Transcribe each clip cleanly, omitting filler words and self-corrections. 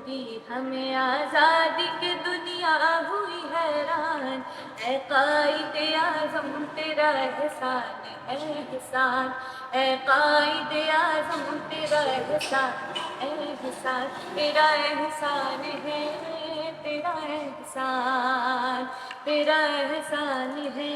होगी हमें आज़ादी की दुनिया हुई हैरान। ऐ कायदे आज़म तेरा एहसान है एहसान, ऐ कायदे आज़म तेरा एहसान है एहसान, तेरा एहसान है तेरा एहसान, तेरा एहसान है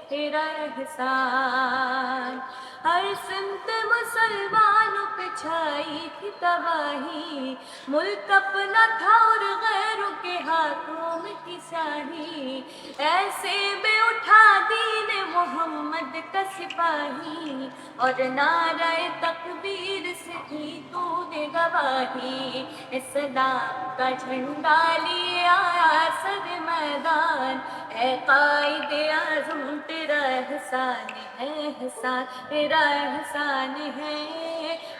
तेरा एहसान। हर सिमत मुसलमानों पे छाई थी तबाही, मुल्क अपना था और गैरों के हाथों में थी शाही। ऐसे में उठा दीन मोहम्मद का सिपाही, और नारे तकबीर से दी तूने गवाही। इस्लाम का झंडा लिए आया सर मैदान, ऐ कायदे आज़म तेरा एहसान है एहसान, तेरा एहसान है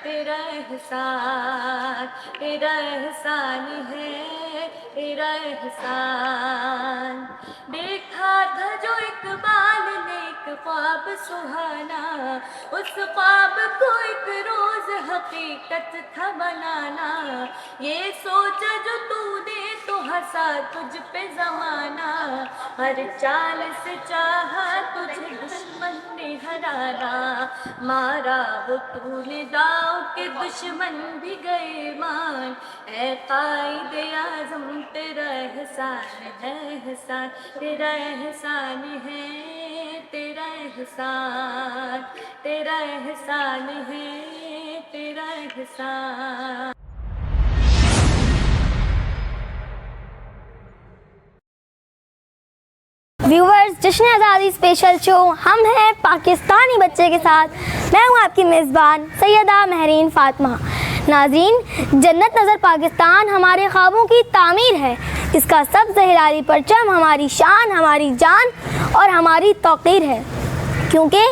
तेरा एहसान, तेरा एहसान है तेरा एहसान। देखा था जो इकबाल ने एक ख्वाब सुहाना, उस ख्वाब को एक रोज हकीकत था बनाना। ये सोचा जो तूने तो हंसा तुझ पे जमाना, हर चाल से चाहा तुझे दुश्मन ने हराना। मारा वो तूने दाव के दुश्मन भी गए मान, ऐ कायदे आज़म तेरा एहसान है एहसान, तेरा एहसान है तेरा एहसान, तेरा एहसान है तेरा एहसान। व्यूवर्स, जश्न आज़ादी स्पेशल शो हम हैं पाकिस्तानी बच्चे के साथ। मैं हूं आपकी मेज़बान सैयदा महरीन फ़ातिमा। नाज़रीन, जन्नत नज़र पाकिस्तान हमारे ख्वाबों की तामीर है। इसका सब्ज़ हिलाली परचम हमारी शान, हमारी जान और हमारी तौक़ीर है। क्योंकि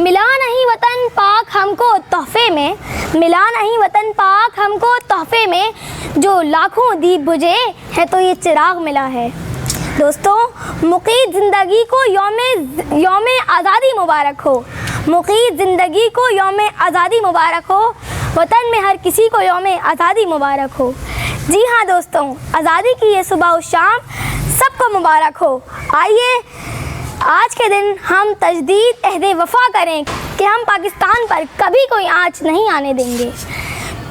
मिला नहीं वतन पाक हमको तोहफ़े में, मिला नहीं वतन पाक हमको तोहफ़े में, जो लाखों दीप बुझे हैं तो ये चिराग मिला है। दोस्तों, मुक़ीद ज़िंदगी को यौम आज़ादी मुबारक हो, मुक़ीद ज़िंदगी को यौम आज़ादी मुबारक हो, वतन में हर किसी को यौम आज़ादी मुबारक हो। जी हाँ दोस्तों, आज़ादी की ये सुबह और शाम सबको मुबारक हो। आइए आज के दिन हम तजदीद अहद वफ़ा करें कि हम पाकिस्तान पर कभी कोई आँच नहीं आने देंगे।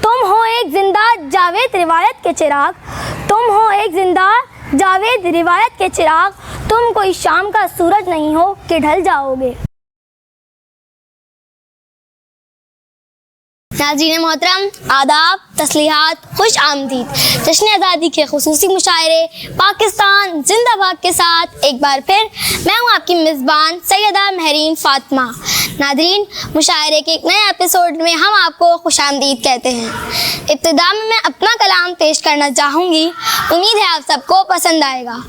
तुम हो एक ज़िंदा जावेद रिवायत के चिराग, तुम हो एक ज़िंदा जावेद रिवायत के चिराग, तुम कोई शाम का सूरज नहीं हो कि ढल जाओगे। नाज़रीन मोहतरम, आदाब, तस्लीहात, खुश आमदीद। जश्न आज़ादी के खुसूसी मुशायरे पाकिस्तान जिंदाबाद के साथ एक बार फिर मैं हूँ आपकी मेज़बान सैयदा महरीन फ़ातिमा। नाज़रीन, मुशायरे के एक नए एपिसोड में हम आपको खुश आमदीद कहते हैं। इब्तिदा में मैं अपना कलाम पेश करना चाहूँगी, उम्मीद है आप सबको पसंद आएगा।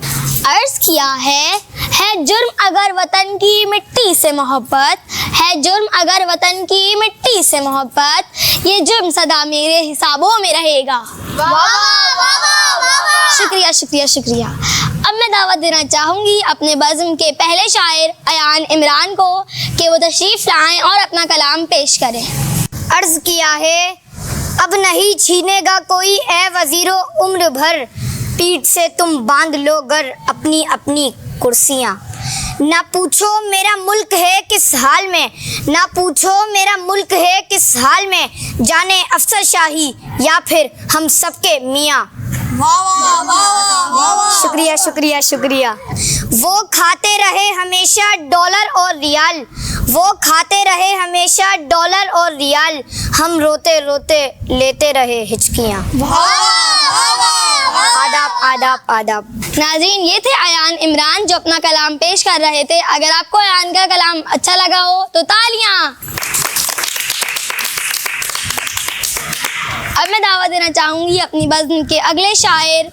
अर्ज़ किया है जुर्म अगर वतन की मिट्टी से मोहब्बत, है जुर्म अगर वतन की मिट्टी से मोहब्बत, ये जुर्म सदा मेरे हिसाबों में रहेगा। वाह वाह वाह, शुक्रिया शुक्रिया शुक्रिया। अब मैं दावत देना चाहूँगी अपने बज़्म के पहले शायर अयान इमरान को कि वो तशरीफ़ लाएं और अपना कलाम पेश करें। अर्ज़ किया है, अब नहीं छीनेगा कोई ए वज़ीरो उम्र भर, पीठ से तुम बांध लो गर अपनी अपनी कुर्सियाँ। ना पूछो मेरा मुल्क है किस हाल में, ना पूछो मेरा मुल्क है किस हाल में, जाने अफसरशाही या फिर हम सबके मियाँ। शुक्रिया शुक्रिया शुक्रिया। वो खाते रहे हमेशा डॉलर और रियाल, वो खाते रहे हमेशा डॉलर और रियाल, हम रोते रोते लेते रहे हिचकियाँ। आदाब आदाब आदाब। नाज़रीन, ये थे अयान इमरान जो अपना कलाम पेश कर रहे थे। अगर आपको अयान का कलाम अच्छा लगा हो तो तालियां। अब मैं दावत देना चाहूँगी अपनी बज़्म के अगले शायर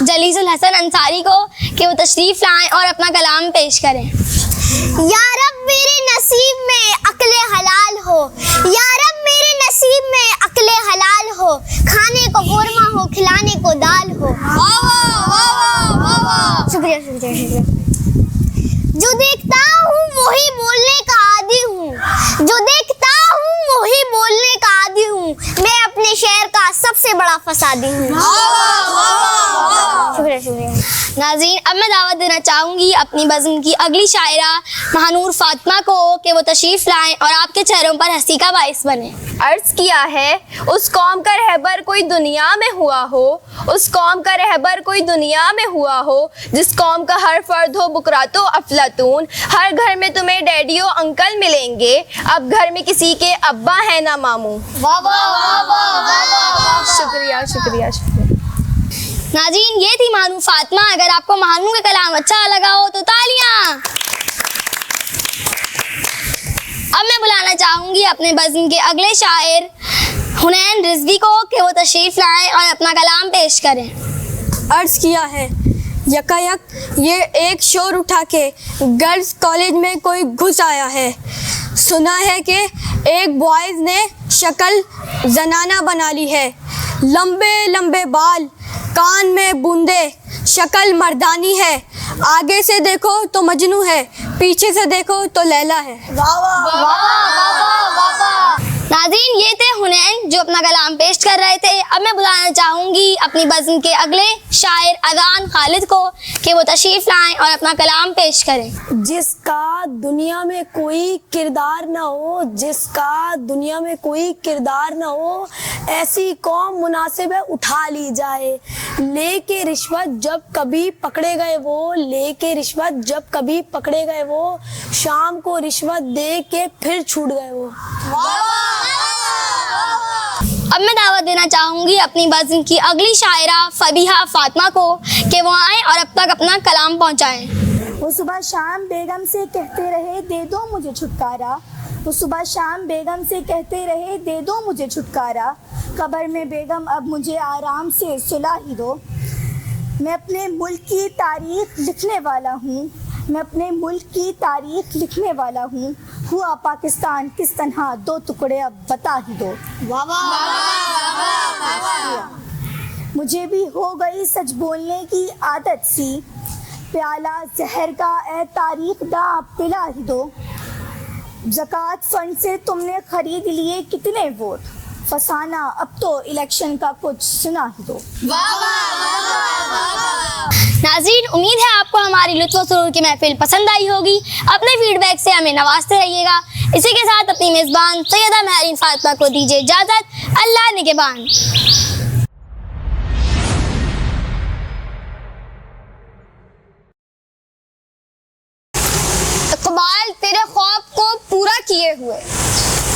जलीसुल हसन अंसारी को कि वो तशरीफ़ लाएं और अपना कलाम पेश करें। या रब मेरे नसीब में अक्ले हलाल हो, या रब मेरे नसीब में अक्ले हलाल हो, खाने को कोरमा हो खिलाने को दाल हो। शुक्रिया शुक्रिया शुक्रिया। जो देखता हूँ वही बोलने का आदी हूँ, जो देखता हूँ वही बोलने का आदी हूँ, मैं अपने शहर का सब सबसे बड़ा फसादी हूँ। शुक्रिया शुक्रिया। नाज़रीन, अब मैं दावत देना चाहूँगी अपनी बज़्म की अगली शायरा महानूर फातिमा को कि वो तशरीफ़ लाएं और आपके चेहरों पर हंसी का बाइस बने। अर्ज़ किया है उस कौम का रहबर कोई दुनिया में हुआ हो, उस कौम का रहबर कोई दुनिया में हुआ हो, जिस कौम का हर फर्द हो बुकरातो अफलातून। हर घर में तुम्हें डैडियो अंकल मिलेंगे, अब घर में किसी के अब्बा है ना मामू। शुक्रिया शुक्रिया शुक्रिया। नाज़रीन, ये थी महानूर फातिमा। अगर आपको महानूर का कलाम अच्छा लगा हो तो तालियां। अब मैं बुलाना चाहूँगी अपने बज़्म के अगले शायर हुनैन रिजवी को कि वो तशरीफ़ लाएं और अपना कलाम पेश करें। अर्ज़ किया है यकायक ये एक शोर उठा के गर्ल्स कॉलेज में कोई घुस आया है। सुना है कि एक बॉयज़ ने शक्ल जनाना बना ली है, लंबे लंबे बाल, कान में बूंदे, शक्ल मर्दानी है। आगे से देखो तो मजनू है, पीछे से देखो तो लैला है। नाज़रीन, ये थे हुनैन जो अपना कलाम पेश कर रहे थे। अब मैं बुलाना चाहूँगी अपनी बज़्म के अगले शायर अज़ान खालिद को कि वो तशरीफ़ लाएं और अपना कलाम पेश करें। जिसका दुनिया में कोई किरदार न हो, जिसका दुनिया में कोई किरदार न हो, ऐसी कौम मुनासिब है उठा ली जाए। लेके रिश्वत जब कभी पकड़े गए वो, लेके रिश्वत जब कभी पकड़े गए वो, शाम को रिश्वत दे के फिर छूट गए वो। अब मैं दावत देना चाहूँगी अपनी बज़्म की अगली शायरा फबीहा फातिमा को कि वो आएँ और अब तक अपना कलाम पहुँचाएँ। वो सुबह शाम बेगम से कहते रहे दे दो मुझे छुटकारा, वो सुबह शाम बेगम से कहते रहे दे दो मुझे छुटकारा। कब्र में बेगम अब मुझे आराम से सुला ही दो। मैं अपने मुल्क की तारीख लिखने वाला हूँ, मैं अपने मुल्क की तारीख लिखने वाला हूँ। हुआ पाकिस्तान किस तरह दो टुकड़े अब बता ही दो। मुझे भी हो गई सच बोलने की आदत सी, प्याला जहर का ए तारीख दा पिला ही दो। ज़कात फंड से तुमने खरीद लिए कितने वोट, फसाना अब तो इलेक्शन का कुछ सुना ही दो। नाज़रीन, उम्मीद है आपको हमारी लुत्फ़ व सुरूर की महफिल पसंद आई होगी। अपने फीडबैक से हमें नवाजते रहिएगा। इसी के साथ अपनी मेज़बान सैयदा महरीन फातिमा को दीजिए इजाज़त। अल्लाह निगहबान। इक़बाल तेरे ख्वाब को पूरा किए हुए,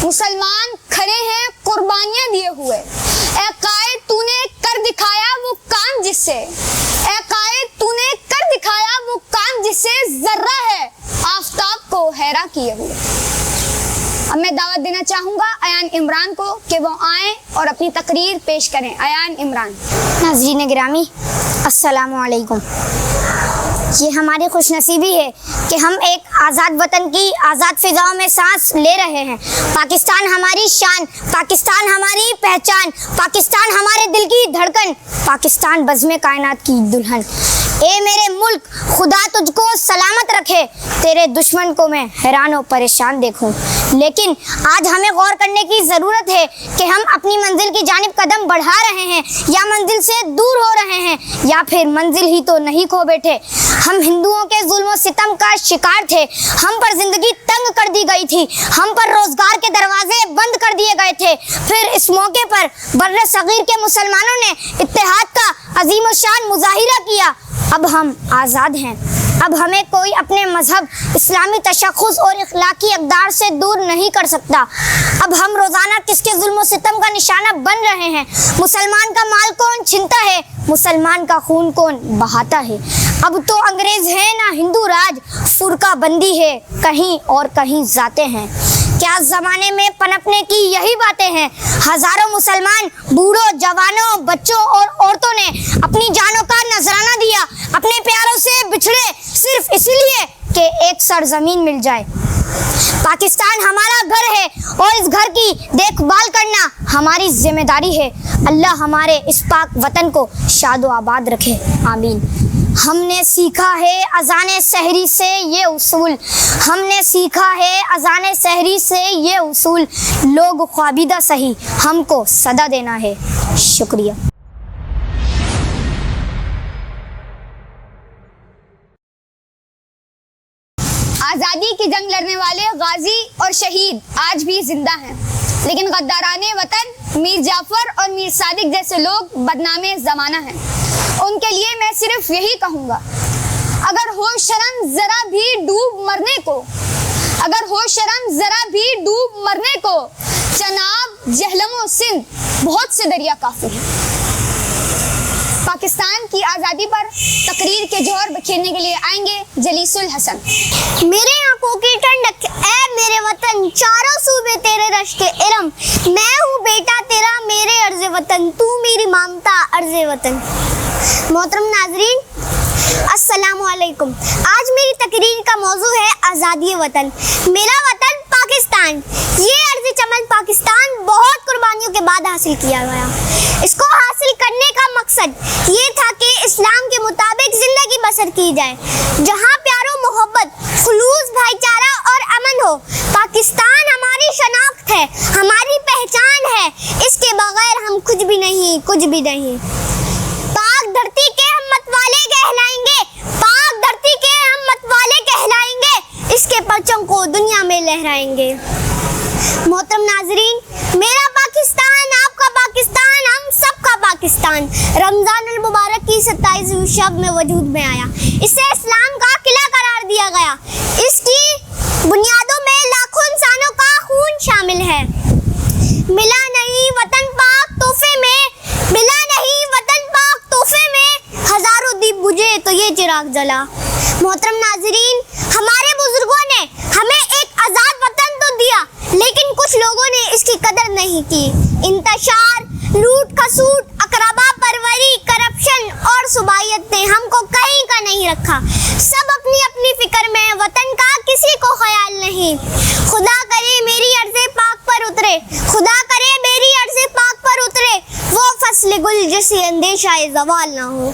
मुसलमान खड़े हैं कुर्बानियां दिए हुए। ए कायद तूने कर दिखाया वो काम जिससे, ए कायद तूने कर दिखाया वो काम जिससे जर्रा है आफताब को हैरान किए हुए। अब मैं दावत देना चाहूँगा अयान इमरान को कि वो आएँ और अपनी तकरीर पेश करें। अयान इमरान। नाज़रीन गिरामी, अस्सलामु अलैकुम। ये हमारी खुशनसीबी है कि हम एक आज़ाद वतन की आज़ाद फ़िज़ाओं में सांस ले रहे हैं। पाकिस्तान हमारी शान, पाकिस्तान हमारी पहचान, पाकिस्तान हमारे दिल की धड़कन, पाकिस्तान बज़्म कायनात की दुल्हन। ए मेरे मुल्क, खुदा तुझको सलामत रखे, तेरे दुश्मन को मैं हैरान और परेशान देखूं। लेकिन आज हमें गौर करने की ज़रूरत है कि हम अपनी मंजिल की जानिब कदम बढ़ा रहे हैं या मंजिल से दूर हो रहे हैं, या फिर मंजिल ही तो नहीं खो बैठे। हम हिंदुओं के जुल्म और सितम का शिकार थे, हम पर जिंदगी तंग कर दी गई थी, हम पर रोजगार के दरवाजे बंद कर दिए गए थे। फिर इस मौके पर बर्रे सगीर के मुसलमानों ने इत्तेहाद का अजीम शान मुजाहिरा किया। अब हम आज़ाद हैं, अब हमें कोई अपने मजहब, इस्लामी तशख़्ख़ुस और इखलाकी अक़दार से दूर नहीं कर सकता। अब हम रोज़ाना किसके जुल्म और सितम का निशाना बन रहे हैं। मुसलमान का माल कौन छीनता है, मुसलमान का खून कौन बहाता है। अब तो अंग्रेज़ है ना हिंदू राज, फुरका बंदी है कहीं और कहीं जाते हैं। क्या ज़माने में पनपने की यही बातें हैं। हज़ारों मुसलमान बूढ़ों, जवानों, बच्चों और औरतों ने अपनी जानों का नजराना दिया, अपने प्यारों से बिछड़े सिर्फ इसलिए कि एक सरजमीन मिल जाए। पाकिस्तान हमारा घर है और इस घर की देखभाल करना हमारी जिम्मेदारी है। अल्लाह हमारे इस पाक वतन को शादो आबाद रखे, आमीन। हमने सीखा है अज़ान सहरी से ये उसूल, हमने सीखा है अज़ान सहरी से ये उसूल, लोग ख्वाबिदा सही हमको सदा देना है। शुक्रिया। आज़ादी की जंग लड़ने वाले गाजी और शहीद आज भी जिंदा हैं, लेकिन गद्दाराने वतन मीर जाफर और मीर सादिक जैसे लोग बदनामे ज़माना हैं। उनके लिए मैं सिर्फ यही कहूँगा, अगर हो शर्म ज़रा भी डूब मरने को, अगर हो शर्म ज़रा भी डूब मरने को, चनाब जहलमो सिंध बहुत से दरिया काफ़ी हैं। पाकिस्तान की आज़ादी पर तकरीर के जोहर बिखेरने के लिए आएंगे जलीसुल हसन। मेरे आंखों की ठंडक ऐ मेरे वतन, चारों सूबे तेरे रश्क इरम, मैं हूँ बेटा तेरा मेरे अर्ज़े वतन, तू मेरी ममता अर्ज़े वतन। मोहतरम नाज़रीन, अस्सलामु अलैकुम। आज मेरी तकरीर का मौजू है आज़ादी वतन। मेरा वतन पाकिस्तान, ये अर्ज़ चमन पाकिस्तान बहुत कुर्बानियों के बाद हासिल किया गया। इसको हासिल करने का मकसद ये था कि इस्लाम के मुताबिक ज़िंदगी बसर की जाए, जहाँ प्यारो मोहब्बत, खुलूस, भाईचारा और अमन हो। पाकिस्तान हमारी शनाख्त है, हमारी पहचान है, इसके बगैर हम कुछ भी नहीं, कुछ भी नहीं। पाक धरती के हम मतवाले कहलाएंगे, पाक धरती के हम मतवाले कहलाएंगे, इसके परचम को दुनिया में लहराएंगे। मोहतरम नाजरीन, मेरा पाकिस्तान, आपका पाकिस्तान, हम सबका पाकिस्तान रमज़ानुल मुबारक की 27वीं शब में वजूद में आया। इसे इस्लाम का किला करार दिया गया। इसकी बुनियादों में लाखों इंसानों का खून शामिल है। मिला नहीं वतन पाक तोहफे में, मिला नहीं वतन पाक तोहफे में, हजारों दीप बुझे तो ये चिराग जला। मोहतरम नाजरीन, हमारे बुजुर्गों ने हमें एक आज़ाद वतन तो दिया, लेकिन कुछ लोगों ने इसकी कदर नहीं की। इंतशार, लूट खसूट, अकरबा परवरी, करप्शन और सुबाइयत ने हमको कहीं का नहीं रखा। सब अपनी अपनी फिक्र में, वतन का किसी को ख्याल नहीं। खुदा करे मेरी अर्ज़े पाक पर उतरे, खुदा करे मेरी अर्ज़े पाक पर उतरे, वो फस्ल गुल जिसे अंदेशा ज़वाल ना हो।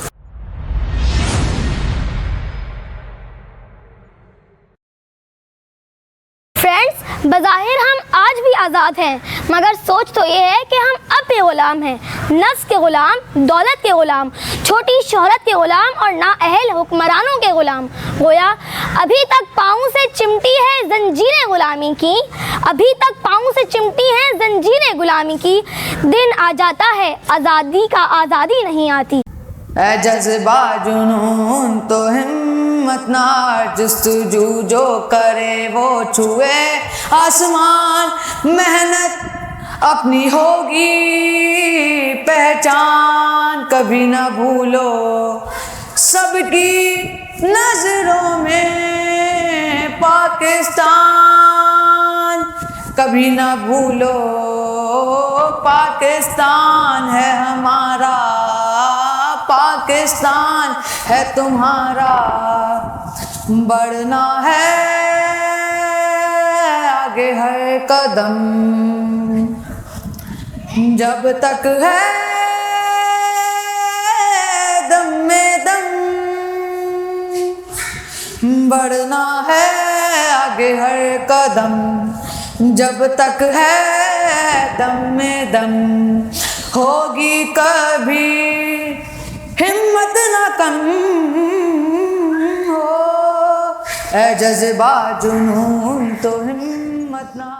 फ्रेंड्स, बज़ाहिर हम आज भी आज़ाद हैं, मगर सोच तो ये है कि हम अपने ग़ुलाम हैं, नफ्स के ग़ुलाम, दौलत के ग़ुलाम, छोटी शोहरत के ग़ुलाम और नाअहल हुक्मरानों के ग़ुलाम। गोया अभी तक पाँव से चिमटी है जंजीरें ग़ुलामी की, अभी तक पाँव से चिमटी हैं जंजीरें ग़ुलामी की। दिन आ जाता है आज़ादी का, आज़ादी नहीं आती। ऐ जज्बा जुनून तो हिम्मत नार, जुस्तजू जो करे वो छुए आसमान, मेहनत अपनी होगी पहचान, कभी ना भूलो सबकी नजरों में पाकिस्तान, कभी ना भूलो पाकिस्तान है हमारा, पाकिस्तान है तुम्हारा। बढ़ना है आगे हर कदम, जब तक है दम में दम, बढ़ना है आगे हर कदम, जब तक है दम में दम, होगी कभी हिम्मत ना कम हो, ऐ जज्बा जुनून तो हिम्मत ना